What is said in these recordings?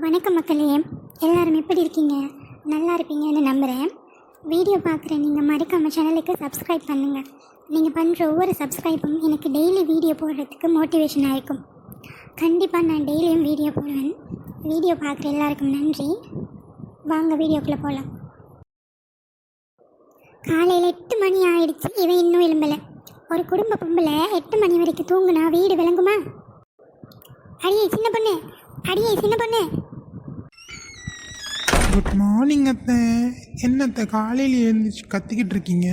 வணக்கம் மக்களே, எல்லாரும் எப்படி இருக்கீங்க? நல்லா இருப்பீங்கன்னு நம்புகிறேன். வீடியோ பார்க்குற நீங்கள் மறக்காம சேனலுக்கு சப்ஸ்கிரைப் பண்ணுங்கள். நீங்கள் பண்ணுற ஒவ்வொரு சப்ஸ்கிரைப்பும் எனக்கு டெய்லி வீடியோ போடுறதுக்கு மோட்டிவேஷனாக இருக்கும். கண்டிப்பாக நான் டெய்லியும் வீடியோ போடுவேன். வீடியோ பார்க்குற எல்லாருக்கும் நன்றி. வாங்க வீடியோக்குள்ளே போகலாம். காலையில் 8 மணி ஆயிடுச்சு, இவன் இன்னும் எழும்பலை. ஒரு குடும்ப பொம்பளை 8 மணி வரைக்கும் தூங்குனா வீடு விளங்குமா? அடியே சின்ன பொண்ணு, அடியே சின்ன பொண்ணு. குட் மார்னிங் அத்தை. என்னத்தை காலையில் எழுந்திரிச்சு கத்திக்கிட்டு இருக்கீங்க?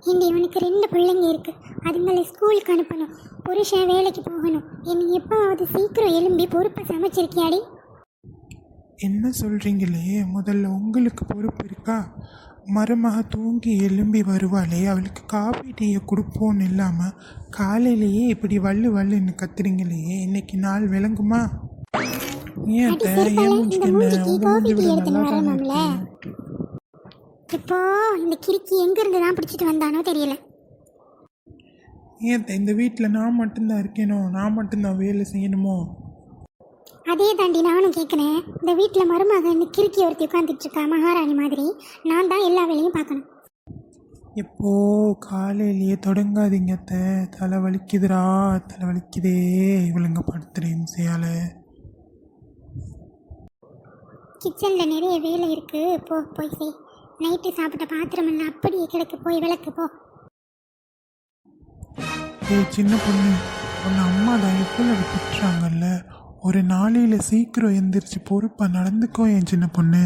இங்கே இவனுக்கு 2 பிள்ளைங்க இருக்குது. அதுங்களை ஸ்கூலுக்கு அனுப்பணும். புருஷன் வேலைக்கு போகணும். என்னை எப்போவாவது சீக்கிரம் எழும்பி பொறுப்பை சமைச்சிருக்கியாடி? என்ன சொல்கிறீங்களே? முதல்ல உங்களுக்கு பொறுப்பு இருக்கா? மருமக தூங்கி எழும்பி வருவாளே, அவளுக்கு காஃபி டீயை கொடுப்போன்னு இல்லாமல் காலையிலேயே இப்படி வள்ளுன்னு கத்துறீங்களே, இன்னைக்கு நாள் விளங்குமா? ஏன் இப்போ இந்த கிறுக்கி எங்கிருந்து தான் பிடிச்சிட்டு வந்தானோ தெரியல. ஏன் இந்த வீட்டில் நான் மட்டும்தான் இருக்கேனோ? நான் மட்டும்தான் வேலை செய்யணுமோ? அதே தாண்டி நானும் கேட்குறேன். இந்த வீட்டில் மருமகன்னு கிறுக்கி ஒருத்தி உட்காந்துட்டு இருக்கா, மகாராணி மாதிரி. நான் தான் எல்லா வேலையும் பார்க்கணும். எப்போ காலையிலேயே தொடங்காதீங்க அத்தை. தலை வலிக்குதுரா, தலை வலிக்குதே. இவளுங்க படுத்துறேன் செய்யால. கிச்சனில் நிறைய வேலை இருக்குது, போய் செய். நைட்டு சாப்பிட்ட பாத்திரமெல்லாம் அப்படியே கிடக்கு, போய் விளக்கு போ. ஏய் சின்ன பொண்ணு, உன்னை அம்மா தான் எப்போ திட்டுறாங்கல்ல. ஒரு நாளையில் சீக்கிரம் எந்திரிச்சு பொறுப்பாக நடந்துக்கோ என் சின்ன பொண்ணு.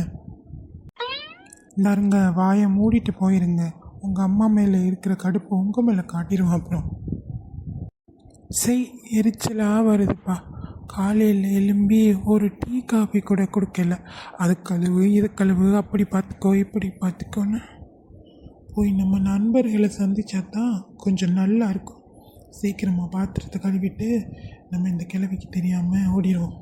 பாருங்க, வாயை மூடிட்டு போயிருங்க. உங்கள் அம்மா மேலே இருக்கிற கடுப்பு உங்கள் மேலே காட்டிடுவோம். அப்புறம் எரிச்சலாக வருதுப்பா. காலையில் எழும்பி ஒரு டீ காஃபி கூட கொடுக்கல. அது கழுவு இது கழுவு, அப்படி பார்த்துக்கோ இப்படி பார்த்துக்கோன்னு போய் நம்ம நண்பர்களை சந்திச்சா தான் கொஞ்சம் நல்லா இருக்கும். சீக்கிரமாக பாத்திரத்தை கழுவிட்டு நம்ம இந்த கிழவிக்கு தெரியாமல் ஓடிடுவோம்.